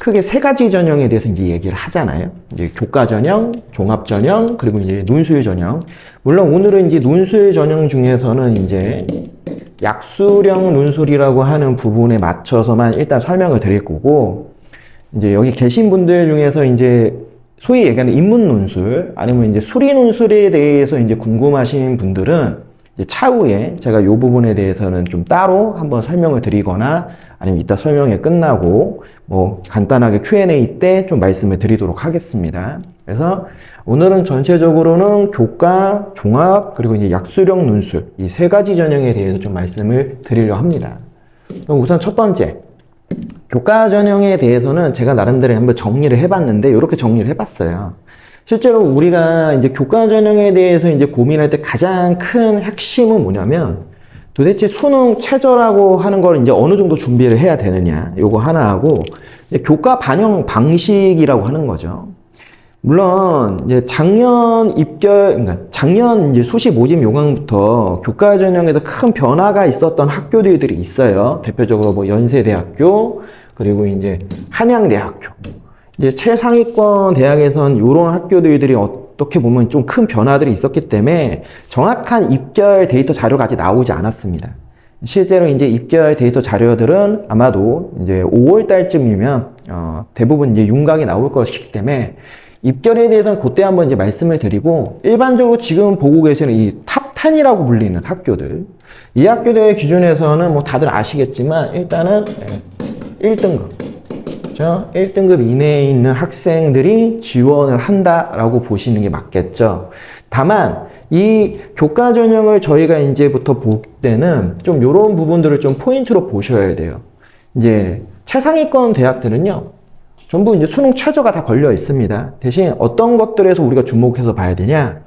크게 세 가지 전형에 대해서 이제 얘기를 하잖아요. 이제 교과 전형, 종합 전형, 그리고 이제 논술 전형. 물론 오늘은 이제 논술 전형 중에서는 이제 약수령 논술이라고 하는 부분에 맞춰서만 일단 설명을 드릴 거고, 이제 여기 계신 분들 중에서 이제 소위 얘기하는 인문 논술, 아니면 이제 수리 논술에 대해서 이제 궁금하신 분들은 이제 차후에 제가 이 부분에 대해서는 좀 따로 한번 설명을 드리거나 아니면 이따 설명이 끝나고 뭐 간단하게 Q&A 때 좀 말씀을 드리도록 하겠습니다. 그래서 오늘은 전체적으로는 교과, 종합, 그리고 이제 약수령 논술 이 세 가지 전형에 대해서 좀 말씀을 드리려 합니다. 그럼 우선 첫 번째, 교과 전형에 대해서는 제가 나름대로 한번 정리를 해봤는데 이렇게 정리를 해봤어요. 실제로 우리가 이제 교과 전형에 대해서 이제 고민할 때 가장 큰 핵심은 뭐냐면 도대체 수능 최저라고 하는 걸 이제 어느 정도 준비를 해야 되느냐 요거 하나 하고 이제 교과 반영 방식이라고 하는 거죠. 물론 이제 그러니까 작년 이제 수시 모집 요강부터 교과 전형에도 큰 변화가 있었던 학교들이 있어요. 대표적으로 뭐 연세대학교 그리고 이제 한양대학교. 이제 최상위권 대학에선 이런 학교들이 어떻게 보면 좀 큰 변화들이 있었기 때문에 정확한 입결 데이터 자료가 아직 나오지 않았습니다. 실제로 이제 입결 데이터 자료들은 아마도 이제 5월 달쯤이면 대부분 이제 윤곽이 나올 것이기 때문에 입결에 대해서는 그때 한번 이제 말씀을 드리고, 일반적으로 지금 보고 계시는 이 탑 10이라고 불리는 학교들, 이 학교들 기준에서는 뭐 다들 아시겠지만 일단은 1등급, 그렇죠? 1등급 이내에 있는 학생들이 지원을 한다라고 보시는 게 맞겠죠. 다만 이 교과 전형을 저희가 이제부터 볼 때는 좀 이런 부분들을 좀 포인트로 보셔야 돼요. 이제 최상위권 대학들은요, 전부 이제 수능 최저가 다 걸려 있습니다. 대신 어떤 것들에서 우리가 주목해서 봐야 되냐?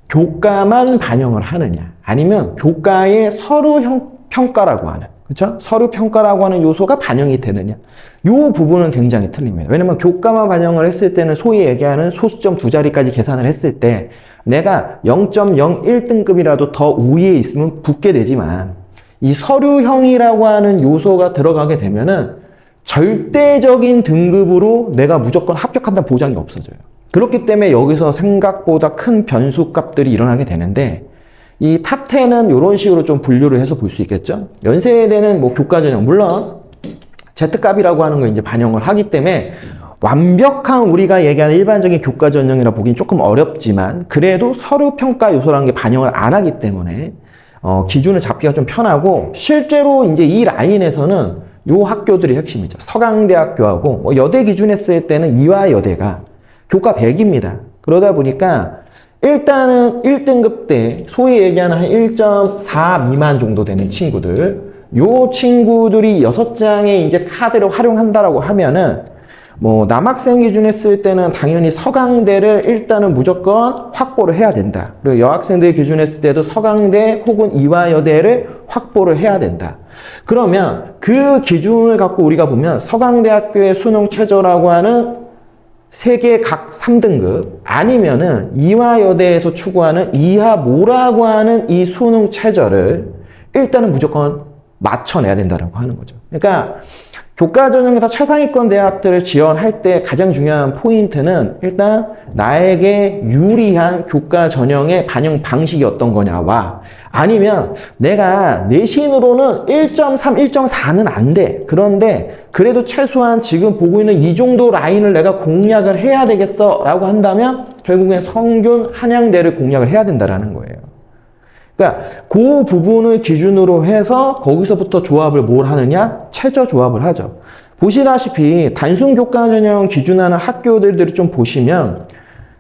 교과만 반영을 하느냐, 아니면 교과의 서류 평가라고 하는, 그렇죠? 서류 평가라고 하는 요소가 반영이 되느냐. 이 부분은 굉장히 틀립니다. 왜냐면 교과만 반영을 했을 때는 소위 얘기하는 소수점 두 자리까지 계산을 했을 때 내가 0.01등급이라도 더 우위에 있으면 붙게 되지만, 이 서류형이라고 하는 요소가 들어가게 되면은 절대적인 등급으로 내가 무조건 합격한다는 보장이 없어져요. 그렇기 때문에 여기서 생각보다 큰 변수값들이 일어나게 되는데, 이 탑 10은 이런 식으로 좀 분류를 해서 볼 수 있겠죠. 연세대는 뭐 교과 전형, 물론 Z값이라고 하는 거 이제 반영을 하기 때문에 완벽한 우리가 얘기하는 일반적인 교과 전형이라 보기는 조금 어렵지만, 그래도 서류 평가 요소라는 게 반영을 안 하기 때문에 기준을 잡기가 좀 편하고, 실제로 이제 이 라인에서는 요 학교들이 핵심이죠. 서강대학교하고 뭐 여대 기준 했을 때는 이화여대가 교과 100입니다. 그러다 보니까 일단은 1등급 때 소위 얘기하는 한 1.4 미만 정도 되는 친구들, 요 친구들이 6장의 이제 카드를 활용한다라고 하면은 뭐 남학생 기준 했을 때는 당연히 서강대를 일단은 무조건 확보를 해야 된다. 그리고 여학생들 기준 했을 때도 서강대 혹은 이화여대를 확보를 해야 된다. 그러면 그 기준을 갖고 우리가 보면 서강대학교의 수능 최저라고 하는 3개 각 3등급, 아니면은 이화여대에서 추구하는 이하모라고 하는 이 수능 최저를 일단은 무조건 맞춰내야 된다고 하는 거죠. 그러니까 교과 전형에서 최상위권 대학들을 지원할 때 가장 중요한 포인트는 일단 나에게 유리한 교과 전형의 반영 방식이 어떤 거냐와, 아니면 내가 내신으로는 1.3, 1.4는 안 돼. 그런데 그래도 최소한 지금 보고 있는 이 정도 라인을 내가 공략을 해야 되겠어 라고 한다면 결국엔 성균, 한양대를 공략을 해야 된다는 거예요. 그러니까 그 부분을 기준으로 해서 거기서부터 조합을 뭘 하느냐? 최저 조합을 하죠. 보시다시피 단순 교과 전형 기준하는 학교들을 좀 보시면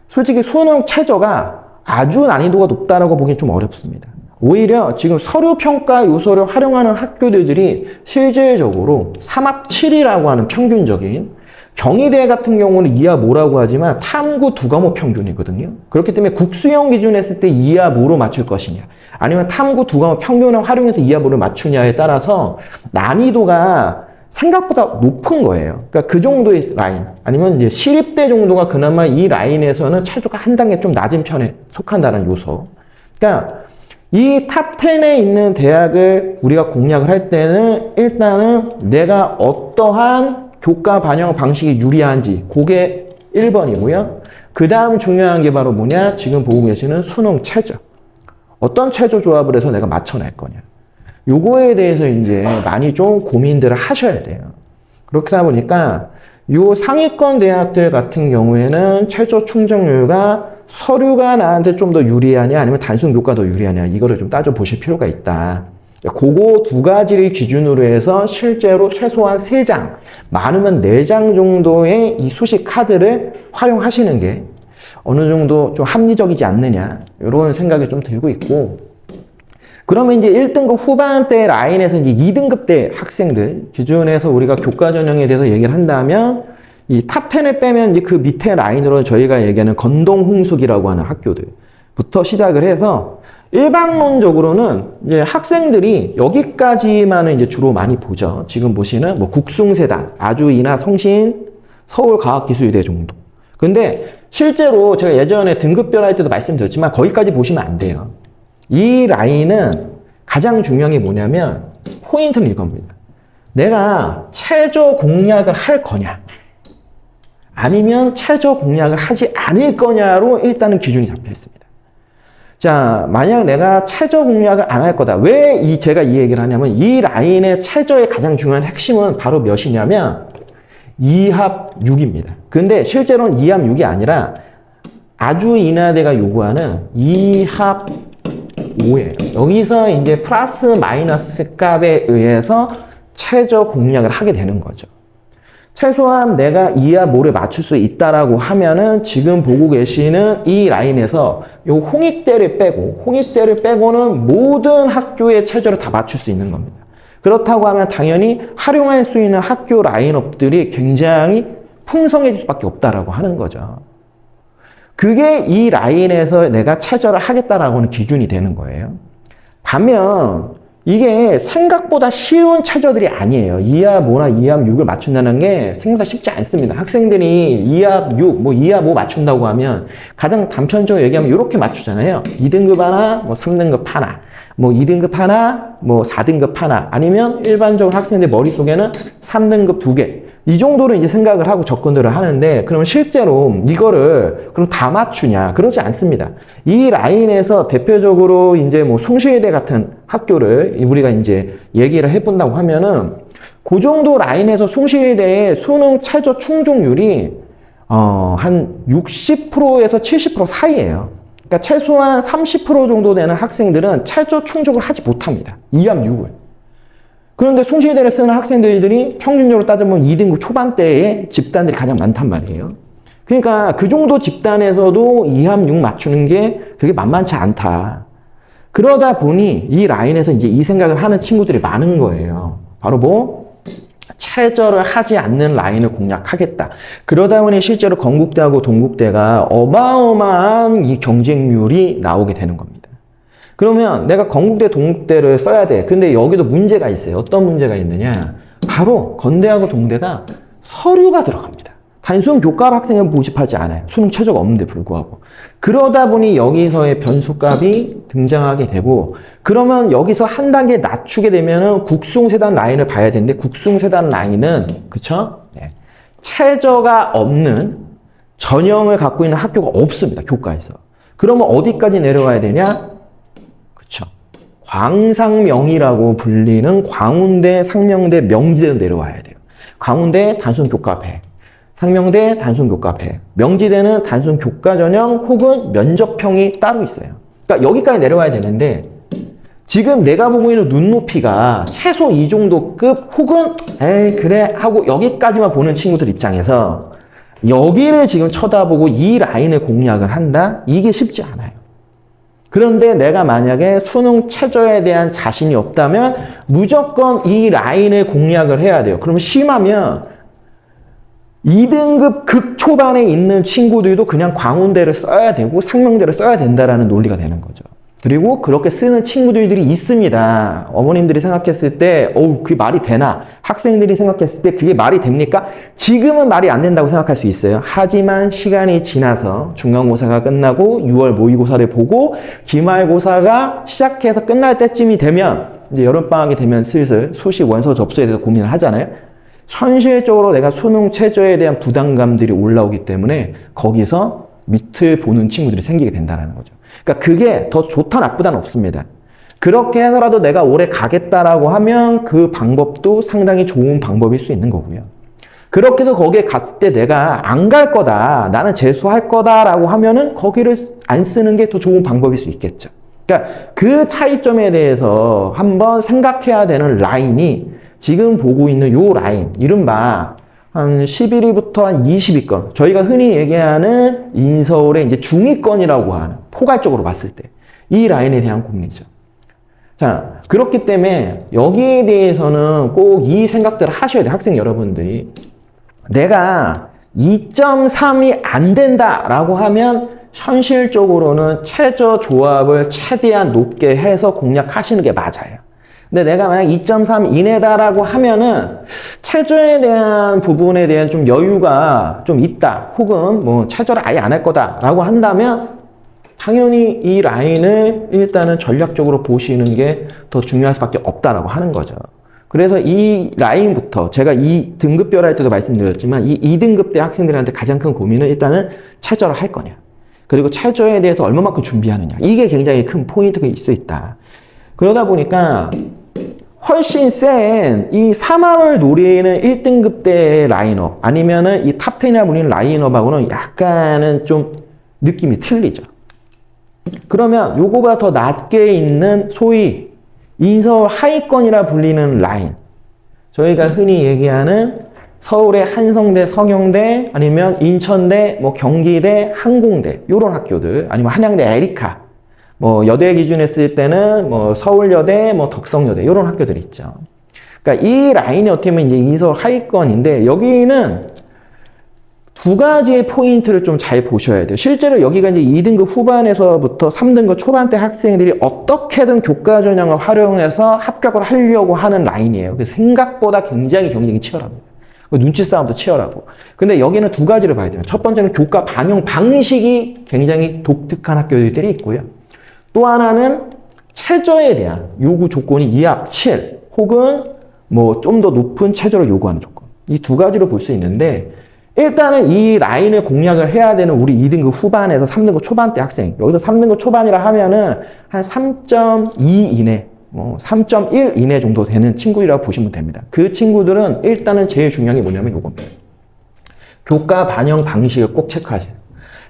솔직히 수능 최저가 아주 난이도가 높다라고 보기엔 좀 어렵습니다. 오히려 지금 서류 평가 요소를 활용하는 학교들이 실질적으로 3합7이라고 하는 평균적인, 경희대 같은 경우는 이하 모라고 하지만 탐구 2과목 평균이거든요. 그렇기 때문에 국수형 기준 했을 때 이하 모로 맞출 것이냐, 아니면 탐구 2과목 평균을 활용해서 이하 모를 맞추냐에 따라서 난이도가 생각보다 높은 거예요. 그러니까 그 정도의 라인, 아니면 이제 시립대 정도가 그나마 이 라인에서는 최저가 한 단계 좀 낮은 편에 속한다는 요소. 그러니까 이 탑 10에 있는 대학을 우리가 공략을 할 때는 일단은 내가 어떠한 교과 반영 방식이 유리한지 그게 1번이고요. 그 다음 중요한 게 바로 뭐냐? 지금 보고 계시는 수능 최저. 어떤 최저 조합을 해서 내가 맞춰낼 거냐. 요거에 대해서 이제 많이 좀 고민들을 하셔야 돼요. 그렇다 보니까 요 상위권 대학들 같은 경우에는 최저 충족률과 서류가 나한테 좀 더 유리하냐 아니면 단순 교과가 더 유리하냐 이거를 좀 따져보실 필요가 있다. 그거 두 가지를 기준으로 해서 실제로 최소한 3장, 많으면 4장 정도의 이 수식 카드를 활용하시는 게 어느 정도 좀 합리적이지 않느냐 이런 생각이 좀 들고 있고, 그러면 이제 1등급 후반대 라인에서 이제 2등급 대 학생들 기준에서 우리가 교과 전형에 대해서 얘기를 한다면 이 탑 10을 빼면 이제 그 밑에 라인으로 저희가 얘기하는 건동홍숙이라고 하는 학교들부터 시작을 해서 일반론적으로는 이제 학생들이 여기까지만은 이제 주로 많이 보죠. 지금 보시는 뭐 국숭세단, 아주이나 성신, 서울과학기술대 정도. 근데 실제로 제가 예전에 등급별 할 때도 말씀드렸지만 거기까지 보시면 안 돼요. 이 라인은 가장 중요한 게 뭐냐면 포인트는 이겁니다. 내가 최저 공략을 할 거냐 아니면 최저 공략을 하지 않을 거냐로 일단은 기준이 잡혀 있습니다. 자, 만약 내가 최저 공략을 안 할 거다. 왜 제가 이 얘기를 하냐면 이 라인의 최저의 가장 중요한 핵심은 바로 몇이냐면 2합 6입니다. 근데 실제로는 2합 6이 아니라 아주인하대가 요구하는 2합 5예요. 여기서 이제 플러스 마이너스 값에 의해서 최저 공략을 하게 되는 거죠. 최소한 내가 2합 5를 맞출 수 있다라고 하면은 지금 보고 계시는 이 라인에서 요 홍익대를 빼고는 모든 학교의 최저를 다 맞출 수 있는 겁니다. 그렇다고 하면 당연히 활용할 수 있는 학교 라인업들이 굉장히 풍성해질 수밖에 없다라고 하는 거죠. 그게 이 라인에서 내가 최저를 하겠다라고 하는 기준이 되는 거예요. 반면 이게 생각보다 쉬운 최저들이 아니에요. 2합 5나 2합 6을 맞춘다는 게 생각보다 쉽지 않습니다. 학생들이 2합 6, 뭐 2합 5 맞춘다고 하면 가장 단편적으로 얘기하면 이렇게 맞추잖아요. 2등급 하나, 뭐 3등급 하나, 뭐 2등급 하나, 뭐 4등급 하나, 아니면 일반적으로 학생들 머릿속에는 3등급 2개. 이 정도로 이제 생각을 하고 접근들을 하는데, 그럼 실제로 이거를 그럼 다 맞추냐? 그렇지 않습니다. 이 라인에서 대표적으로 이제 뭐 숭실대 같은 학교를 우리가 이제 얘기를 해본다고 하면은, 그 정도 라인에서 숭실대의 수능 최저 충족률이 한 60%에서 70% 사이예요. 그러니까 최소한 30% 정도 되는 학생들은 최저 충족을 하지 못합니다. 2합 6을. 그런데 숭실대를 쓰는 학생들이 평균적으로 따져보면 2등급 초반대의 집단들이 가장 많단 말이에요. 그러니까 그 정도 집단에서도 2합 6 맞추는 게 되게 만만치 않다. 그러다 보니 이 라인에서 이제 이 생각을 하는 친구들이 많은 거예요. 바로 뭐? 최저를 하지 않는 라인을 공략하겠다. 그러다 보니 실제로 건국대하고 동국대가 어마어마한 이 경쟁률이 나오게 되는 겁니다. 그러면 내가 건국대, 동국대를 써야 돼. 근데 여기도 문제가 있어요. 어떤 문제가 있느냐? 바로 건대하고 동대가 서류가 들어갑니다. 단순 교과로 학생을 모집하지 않아요. 수능 최저가 없는데 불구하고. 그러다 보니 여기서의 변수값이 등장하게 되고, 그러면 여기서 한 단계 낮추게 되면은 국숭세단 라인을 봐야 되는데, 국숭세단 라인은, 그쵸? 네. 최저가 없는 전형을 갖고 있는 학교가 없습니다. 교과에서. 그러면 어디까지 내려와야 되냐? 그쵸. 광상명이라고 불리는 광운대, 상명대, 명지대로 내려와야 돼요. 광운대 단순 교과 100, 상명대 단순 교과 100, 명지대는 단순 교과 전형 혹은 면접형이 따로 있어요. 그러니까 여기까지 내려와야 되는데 지금 내가 보고 있는 눈높이가 최소 이 정도 급 혹은 에이 그래 하고 여기까지만 보는 친구들 입장에서 여기를 지금 쳐다보고 이 라인을 공략을 한다? 이게 쉽지 않아요. 그런데 내가 만약에 수능 최저에 대한 자신이 없다면 무조건 이 라인을 공략을 해야 돼요. 그러면 심하면 2등급 극초반에 있는 친구들도 그냥 광운대를 써야 되고 상명대를 써야 된다라는 논리가 되는 거죠. 그리고 그렇게 쓰는 친구들이 있습니다. 어머님들이 생각했을 때 그게 말이 되나? 학생들이 생각했을 때 그게 말이 됩니까? 지금은 말이 안 된다고 생각할 수 있어요. 하지만 시간이 지나서 중간고사가 끝나고 6월 모의고사를 보고 기말고사가 시작해서 끝날 때쯤이 되면 이제 여름방학이 되면 슬슬 수시 원서 접수에 대해서 고민을 하잖아요. 현실적으로 내가 수능 최저에 대한 부담감들이 올라오기 때문에 거기서 밑을 보는 친구들이 생기게 된다는 거죠. 그러니까 그게 더 좋다 나쁘다는 없습니다. 그렇게 해서라도 내가 오래 가겠다라고 하면 그 방법도 상당히 좋은 방법일 수 있는 거고요. 그렇게 해서 거기에 갔을 때 내가 안 갈 거다, 나는 재수할 거다라고 하면은 거기를 안 쓰는 게 더 좋은 방법일 수 있겠죠. 그러니까 그 차이점에 대해서 한번 생각해야 되는 라인이 지금 보고 있는 요 라인, 이른바 한 11위부터 한 20위권, 저희가 흔히 얘기하는 인서울의 이제 중위권이라고 하는, 포괄적으로 봤을 때 이 라인에 대한 고민이죠. 자, 그렇기 때문에 여기에 대해서는 꼭 이 생각들을 하셔야 돼요. 학생 여러분들이. 내가 2.3이 안 된다라고 하면 현실적으로는 최저 조합을 최대한 높게 해서 공략하시는 게 맞아요. 근데 내가 만약 2.3 이내다라고 하면은 최저에 대한 부분에 대한 좀 여유가 좀 있다. 혹은 뭐 최저를 아예 안 할 거다라고 한다면 당연히 이 라인을 일단은 전략적으로 보시는 게 더 중요할 수밖에 없다라고 하는 거죠. 그래서 이 라인부터 제가 이 등급별 할 때도 말씀드렸지만 이 2등급대 학생들한테 가장 큰 고민은 일단은 최저를 할 거냐. 그리고 최저에 대해서 얼마만큼 준비하느냐. 이게 굉장히 큰 포인트가 있어 있다. 그러다 보니까 훨씬 센 이 3합을 노리는 1등급대 라인업 아니면은 이 탑10이나 불리는 라인업하고는 약간은 좀 느낌이 틀리죠. 그러면 요거보다 더 낮게 있는 소위 인서울 하위권이라 불리는 라인, 저희가 흔히 얘기하는 서울의 한성대, 성영대, 아니면 인천대, 뭐 경기대, 항공대 이런 학교들, 아니면 한양대, 에리카, 뭐 여대 기준 했을 때는 뭐 서울여대, 뭐 덕성여대 이런 학교들이 있죠. 그러니까 이 라인이 어떻게 보면 이제 인서울 하위권인데 여기는 두 가지의 포인트를 좀 잘 보셔야 돼요. 실제로 여기가 이제 2등급 후반에서부터 3등급 초반대 학생들이 어떻게든 교과 전형을 활용해서 합격을 하려고 하는 라인이에요. 그래서 생각보다 굉장히 경쟁이 치열합니다. 눈치 싸움도 치열하고. 근데 여기는 두 가지를 봐야 돼요. 첫 번째는 교과 반영 방식이 굉장히 독특한 학교들이 있고요. 또 하나는 최저에 대한 요구 조건이 2합 7 혹은 뭐 좀 더 높은 최저를 요구하는 조건. 이 두 가지로 볼 수 있는데 일단은 이 라인을 공략을 해야 되는 우리 2등급 후반에서 3등급 초반대 학생, 여기서 3등급 초반이라 하면은 한 3.2 이내, 3.1 이내 정도 되는 친구들이라고 보시면 됩니다. 그 친구들은 일단은 제일 중요한 게 뭐냐면 요겁니다. 교과 반영 방식을 꼭 체크하세요.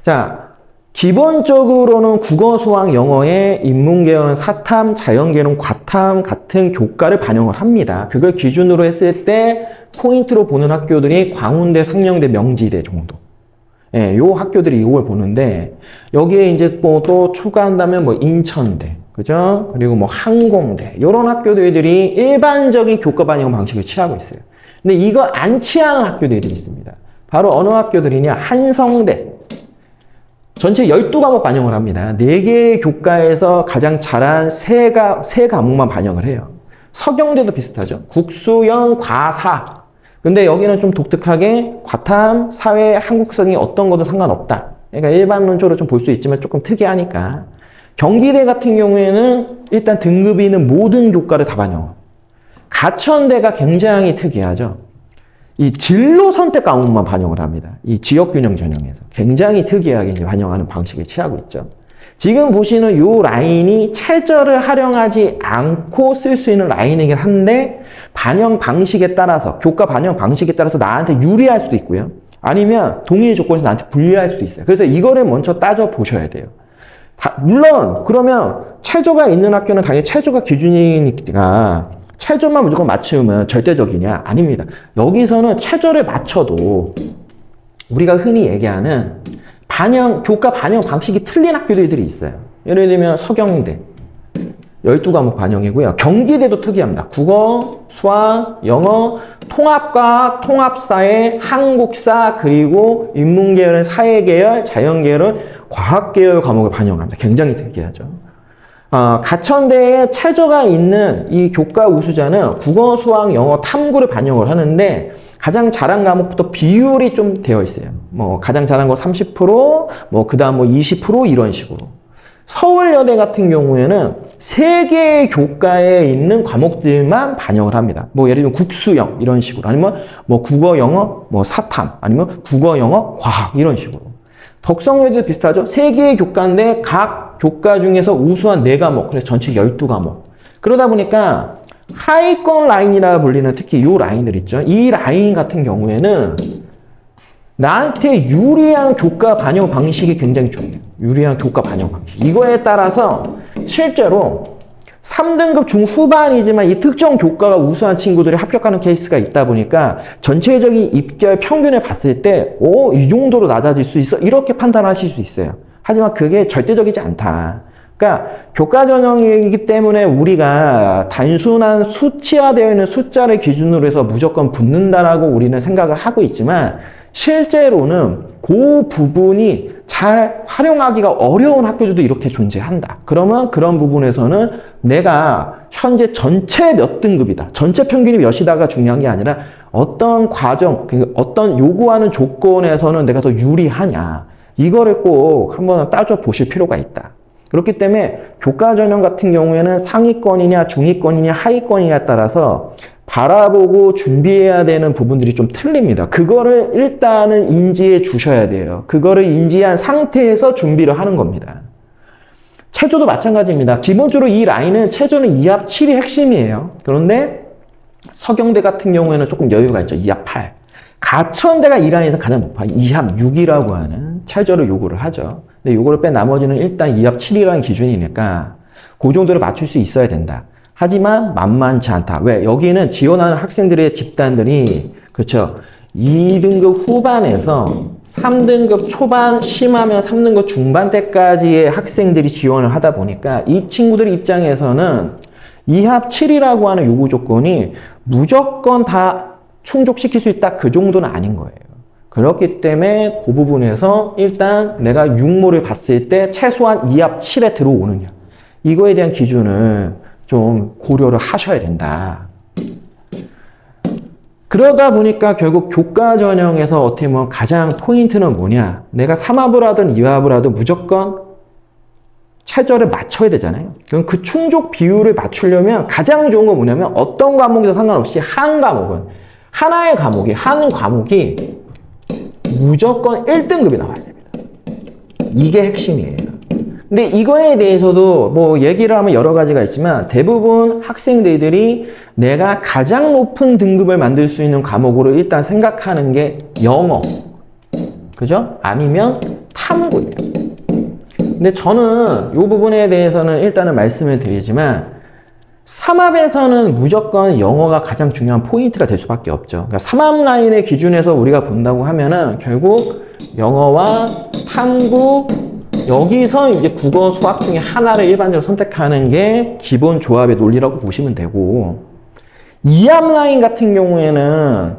자, 기본적으로는 국어, 수학, 영어에 인문계열은 사탐, 자연계열은 과탐 같은 교과를 반영을 합니다. 그걸 기준으로 했을 때 포인트로 보는 학교들이 광운대, 성령대, 명지대 정도. 예, 요 학교들이 이걸 보는데, 여기에 이제 뭐 또 추가한다면 뭐 인천대, 그죠? 그리고 뭐 항공대, 요런 학교들이 일반적인 교과 반영 방식을 취하고 있어요. 근데 이거 안 취하는 학교들이 있습니다. 바로 어느 학교들이냐? 한성대. 전체 12과목 반영을 합니다. 4개의 교과에서 가장 잘한 3과목만 반영을 해요. 서경대도 비슷하죠. 국수영, 과사. 근데 여기는 좀 독특하게 과탐, 사회, 한국성이 어떤 것도 상관없다. 그러니까 일반론적으로 좀 볼 수 있지만 조금 특이하니까. 경기대 같은 경우에는 일단 등급이 있는 모든 교과를 다 반영. 가천대가 굉장히 특이하죠. 이 진로 선택 과목만 반영을 합니다. 이 지역균형 전형에서. 굉장히 특이하게 이제 반영하는 방식을 취하고 있죠. 지금 보시는 요 라인이 최저를 활용하지 않고 쓸 수 있는 라인이긴 한데 반영 방식에 따라서 교과 반영 방식에 따라서 나한테 유리할 수도 있고요. 아니면 동일 조건에서 나한테 불리할 수도 있어요. 그래서 이거를 먼저 따져 보셔야 돼요. 물론 그러면 최저가 있는 학교는 당연히 최저가 기준이니까 최저만 무조건 맞추면 절대적이냐? 아닙니다. 여기서는 최저를 맞춰도 우리가 흔히 얘기하는 교과 반영 방식이 틀린 학교들이 있어요. 예를 들면 서경대 12과목 반영이고요. 경기대도 특이합니다. 국어, 수학, 영어, 통합과학, 통합사회, 한국사, 그리고 인문계열은 사회계열, 자연계열은 과학계열 과목을 반영합니다. 굉장히 특이하죠. 가천대에 최저가 있는 이 교과 우수자는 국어, 수학, 영어, 탐구를 반영을 하는데 가장 잘한 과목부터 비율이 좀 되어 있어요. 뭐 가장 잘한 거 30%, 뭐 그다음 뭐 20% 이런 식으로. 서울여대 같은 경우에는 3개의 교과에 있는 과목들만 반영을 합니다. 뭐 예를 들면 국수영 이런 식으로, 아니면 뭐 국어, 영어, 뭐 사탐, 아니면 국어, 영어, 과학 이런 식으로. 덕성여대도 비슷하죠. 3개의 교과인데 각 교과 중에서 우수한 4과목, 그래서 전체 12과목. 그러다 보니까 하위권 라인이라 불리는 특히 이 라인들 있죠. 이 라인 같은 경우에는 나한테 유리한 교과 반영 방식이 굉장히 중요해요. 유리한 교과 반영 방식. 이거에 따라서 실제로 3등급 중후반이지만 이 특정 교과가 우수한 친구들이 합격하는 케이스가 있다 보니까 전체적인 입결 평균을 봤을 때, 이 정도로 낮아질 수 있어? 이렇게 판단하실 수 있어요. 하지만 그게 절대적이지 않다. 그러니까 교과 전형이기 때문에 우리가 단순한 수치화되어 있는 숫자를 기준으로 해서 무조건 붙는다라고 우리는 생각을 하고 있지만, 실제로는 그 부분이 잘 활용하기가 어려운 학교들도 이렇게 존재한다. 그러면 그런 부분에서는 내가 현재 전체 몇 등급이다, 전체 평균이 몇이다가 중요한 게 아니라 어떤 과정, 어떤 요구하는 조건에서는 내가 더 유리하냐, 이거를 꼭 한번 따져보실 필요가 있다. 그렇기 때문에 교과 전형 같은 경우에는 상위권이냐 중위권이냐 하위권이냐에 따라서 바라보고 준비해야 되는 부분들이 좀 틀립니다. 그거를 일단은 인지해 주셔야 돼요. 그거를 인지한 상태에서 준비를 하는 겁니다. 체조도 마찬가지입니다. 기본적으로 이 라인은 체조는 2합 7이 핵심이에요. 그런데 서경대 같은 경우에는 조금 여유가 있죠. 2합 8. 가천대가 이 라인에서 가장 높아요. 2합 6이라고 하는 체조를 요구를 하죠. 근데 요거를 뺀 나머지는 일단 2합 7이라는 기준이니까 그 정도로 맞출 수 있어야 된다. 하지만 만만치 않다. 왜? 여기는 지원하는 학생들의 집단들이, 그렇죠, 2등급 후반에서 3등급 초반, 심하면 3등급 중반 때까지의 학생들이 지원을 하다 보니까 이 친구들 입장에서는 2합 7이라고 하는 요구 조건이 무조건 다 충족시킬 수 있다, 그 정도는 아닌 거예요. 그렇기 때문에 그 부분에서 일단 내가 육모를 봤을 때 최소한 2합 7에 들어오느냐, 이거에 대한 기준을 좀 고려를 하셔야 된다. 그러다 보니까 결국 교과 전형에서 어떻게 보면 가장 포인트는 뭐냐, 내가 3합을 하든 2합을 하든 무조건 최저를 맞춰야 되잖아요. 그럼 그 충족 비율을 맞추려면 가장 좋은 건 뭐냐면, 어떤 과목이든 상관없이 한 과목이 무조건 1등급이 나와야 됩니다. 이게 핵심이에요. 근데 이거에 대해서도 뭐 얘기를 하면 여러 가지가 있지만, 대부분 학생들이 내가 가장 높은 등급을 만들 수 있는 과목으로 일단 생각하는 게 영어, 그죠? 아니면 탐구예요. 근데 저는 이 부분에 대해서는 일단은 말씀을 드리지만, 3합에서는 무조건 영어가 가장 중요한 포인트가 될 수밖에 없죠. 그러니까 3합 라인의 기준에서 우리가 본다고 하면은 결국 영어와 탐구, 여기서 이제 국어, 수학 중에 하나를 일반적으로 선택하는 게 기본 조합의 논리라고 보시면 되고, 2합 라인 같은 경우에는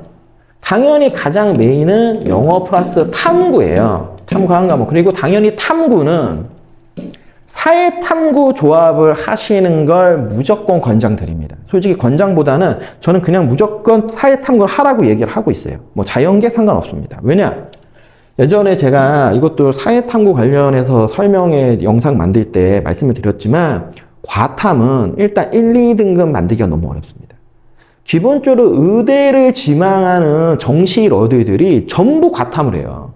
당연히 가장 메인은 영어 플러스 탐구예요. 탐구 한 과목. 그리고 당연히 탐구는 사회탐구 조합을 하시는 걸 무조건 권장드립니다. 솔직히 권장보다는 저는 그냥 무조건 사회탐구를 하라고 얘기를 하고 있어요. 뭐 자연계 상관없습니다. 왜냐? 예전에 제가 이것도 사회탐구 관련해서 설명의 영상 만들 때 말씀을 드렸지만, 과탐은 일단 1, 2등급 만들기가 너무 어렵습니다. 기본적으로 의대를 지망하는 정시 러들들이 전부 과탐을 해요.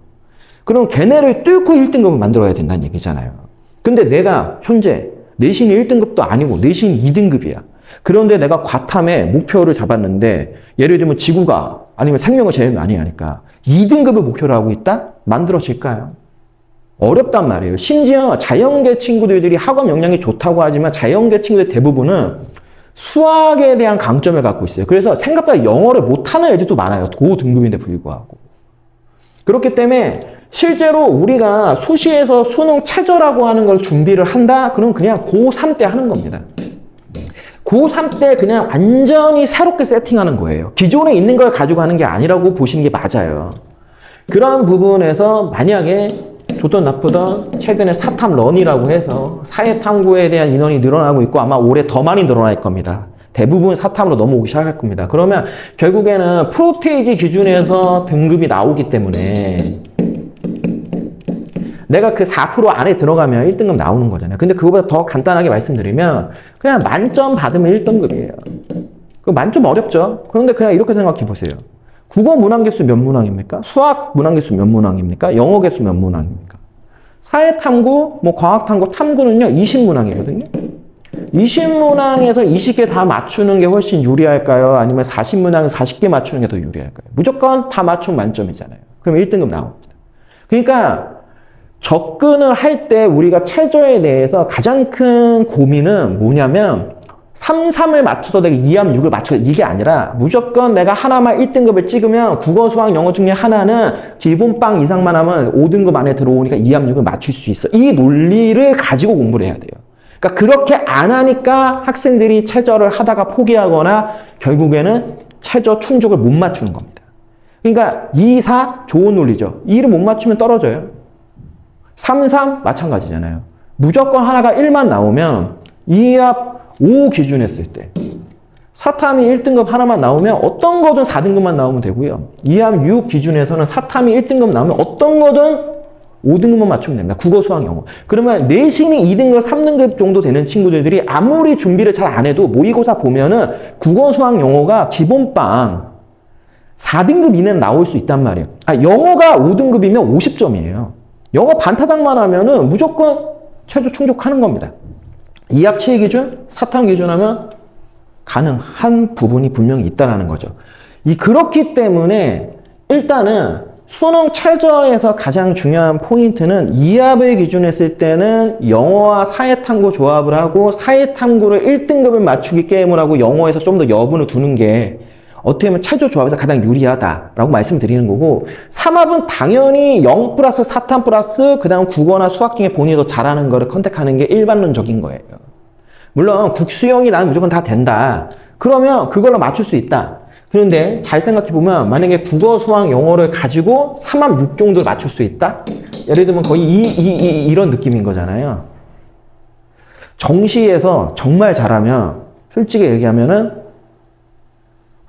그럼 걔네를 뚫고 1등급을 만들어야 된다는 얘기잖아요. 근데 내가 현재 내신이 1등급도 아니고 내신이 2등급이야. 그런데 내가 과탐에 목표를 잡았는데, 예를 들면 지구가 아니면 생명을 제일 많이 하니까 2등급을 목표로 하고 있다? 만들어질까요? 어렵단 말이에요. 심지어 자연계 친구들이 학업 역량이 좋다고 하지만 자연계 친구들 대부분은 수학에 대한 강점을 갖고 있어요. 그래서 생각보다 영어를 못하는 애들도 많아요. 고등급인데 불구하고. 그렇기 때문에 실제로 우리가 수시에서 수능 최저라고 하는 걸 준비를 한다? 그럼 그냥 고3 때 하는 겁니다. 고3 때 그냥 완전히 새롭게 세팅하는 거예요. 기존에 있는 걸 가지고 하는 게 아니라고 보시는 게 맞아요. 그런 부분에서 만약에 좋든 나쁘든 최근에 사탐런이라고 해서 사회탐구에 대한 인원이 늘어나고 있고, 아마 올해 더 많이 늘어날 겁니다. 대부분 사탐으로 넘어오기 시작할 겁니다. 그러면 결국에는 프로테이지 기준에서 등급이 나오기 때문에 내가 그 4% 안에 들어가면 1등급 나오는 거잖아요. 근데 그거보다 더 간단하게 말씀드리면 그냥 만점 받으면 1등급이에요. 그 만점 어렵죠? 그런데 그냥 이렇게 생각해 보세요. 국어 문항 개수 몇 문항입니까? 수학 문항 개수 몇 문항입니까? 영어 개수 몇 문항입니까? 사회탐구, 뭐 과학탐구, 탐구는요 20문항이거든요. 20문항에서 20개 다 맞추는 게 훨씬 유리할까요? 아니면 40문항에서 40개 맞추는 게 더 유리할까요? 무조건 다 맞추면 만점이잖아요. 그럼 1등급 나옵니다. 그러니까 접근을 할 때 우리가 최저에 대해서 가장 큰 고민은 뭐냐면 3, 3을 맞춰서 내가 2함 6을 맞춰 이게 아니라 무조건 내가 하나만 1등급을 찍으면 국어, 수학, 영어 중에 하나는 기본 빵 이상만 하면 5등급 안에 들어오니까 2함 6을 맞출 수 있어. 이 논리를 가지고 공부를 해야 돼요. 그러니까 그렇게 안 하니까 학생들이 최저를 하다가 포기하거나 결국에는 최저 충족을 못 맞추는 겁니다. 그러니까 2, 4 좋은 논리죠. 2를 못 맞추면 떨어져요. 3, 3 마찬가지잖아요. 무조건 하나가 1만 나오면 2합 5 기준 했을 때 사탐이 1등급 하나만 나오면 어떤 거든 4등급만 나오면 되고요. 2함 6 기준에서는 사탐이 1등급 나오면 어떤 거든 5등급만 맞추면 됩니다. 국어, 수학, 영어. 그러면 내신이 2등급, 3등급 정도 되는 친구들이 아무리 준비를 잘 안 해도 모의고사 보면은 국어, 수학, 영어가 기본빵 4등급 이내는 나올 수 있단 말이에요. 영어가 5등급이면 50점이에요. 영어 반타작만 하면은 무조건 최저 충족하는 겁니다. 2합 7 기준, 사탐 기준 하면 가능한 부분이 분명히 있다는 거죠. 그렇기 때문에 일단은 수능 최저에서 가장 중요한 포인트는 2합을 기준했을 때는 영어와 사회탐구 조합을 하고 사회탐구를 1등급을 맞추기 게임을 하고 영어에서 좀 더 여분을 두는 게 어떻게 보면 최저 조합에서 가장 유리하다라고 말씀드리는 거고 3합은 당연히 0 플러스 사탐 플러스 그 다음 국어나 수학 중에 본인이 더 잘하는 거를 컨택하는 게 일반론적인 거예요. 물론 국수형이 나는 무조건 다 된다. 그러면 그걸로 맞출 수 있다. 그런데 잘 생각해보면 만약에 국어, 수학, 영어를 가지고 3합 6 정도 맞출 수 있다? 예를 들면 거의 이런 느낌인 거잖아요. 정시에서 정말 잘하면 솔직히 얘기하면은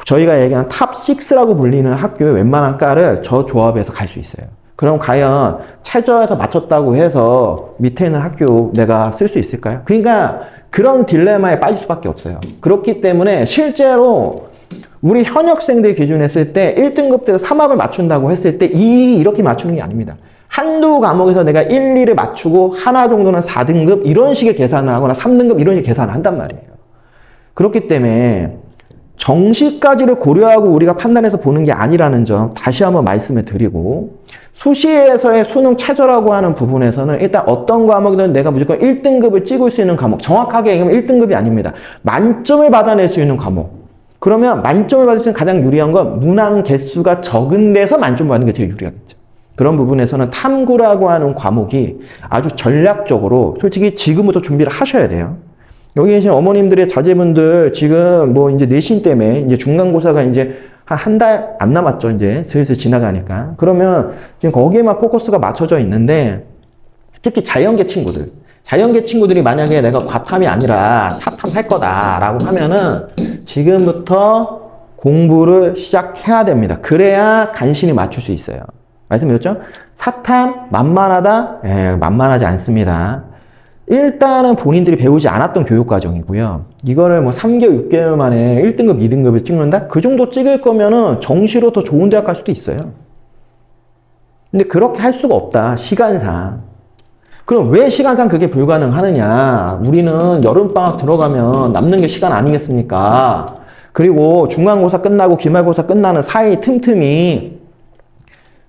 저희가 얘기하는 탑 6라고 불리는 학교의 웬만한 과를 저 조합에서 갈 수 있어요. 그럼 과연 최저에서 맞췄다고 해서 밑에 있는 학교 내가 쓸 수 있을까요? 그러니까 그런 딜레마에 빠질 수밖에 없어요. 그렇기 때문에 실제로 우리 현역생들 기준 했을 때 1등급 때에서 3합을 맞춘다고 했을 때 이렇게 맞추는 게 아닙니다. 한두 과목에서 내가 1, 2를 맞추고 하나 정도는 4등급 이런 식의 계산을 하거나 3등급 이런 식의 계산을 한단 말이에요. 그렇기 때문에 정시까지를 고려하고 우리가 판단해서 보는 게 아니라는 점 다시 한번 말씀을 드리고 수시에서의 수능 최저라고 하는 부분에서는 일단 어떤 과목이든 내가 무조건 1등급을 찍을 수 있는 과목 정확하게 얘기하면 1등급이 아닙니다. 만점을 받아낼 수 있는 과목 그러면 만점을 받을 수 있는 가장 유리한 건 문항 개수가 적은 데서 만점을 받는 게 제일 유리하겠죠. 그런 부분에서는 탐구라고 하는 과목이 아주 전략적으로 솔직히 지금부터 준비를 하셔야 돼요. 여기 계신 어머님들의 자제분들 지금 뭐 이제 내신 때문에 이제 중간고사가 이제 한 달 안 남았죠. 이제 슬슬 지나가니까. 그러면 지금 거기에만 포커스가 맞춰져 있는데 특히 자연계 친구들이 만약에 내가 과탐이 아니라 사탐 할 거다라고 하면은 지금부터 공부를 시작해야 됩니다. 그래야 간신히 맞출 수 있어요. 말씀드렸죠? 사탐 만만하다? 만만하지 않습니다. 일단은 본인들이 배우지 않았던 교육과정이고요. 이거를 뭐 3개월, 6개월 만에 1등급, 2등급을 찍는다? 그 정도 찍을 거면은 정시로 더 좋은 대학 갈 수도 있어요. 근데 그렇게 할 수가 없다. 시간상. 그럼 왜 시간상 그게 불가능하느냐? 우리는 여름방학 들어가면 남는 게 시간 아니겠습니까? 그리고 중간고사 끝나고 기말고사 끝나는 사이 틈틈이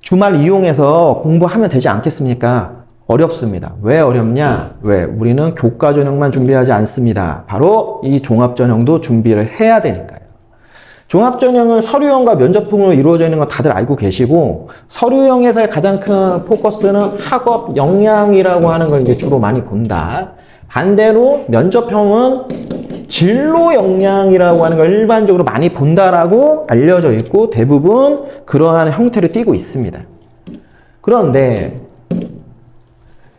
주말 이용해서 공부하면 되지 않겠습니까? 어렵습니다. 왜 어렵냐? 왜? 우리는 교과전형만 준비하지 않습니다. 바로 이 종합전형도 준비를 해야 되니까요. 종합전형은 서류형과 면접형으로 이루어져 있는 거 다들 알고 계시고 서류형에서의 가장 큰 포커스는 학업 역량이라고 하는 걸 이제 주로 많이 본다. 반대로 면접형은 진로 역량이라고 하는 걸 일반적으로 많이 본다라고 알려져 있고 대부분 그러한 형태를 띠고 있습니다. 그런데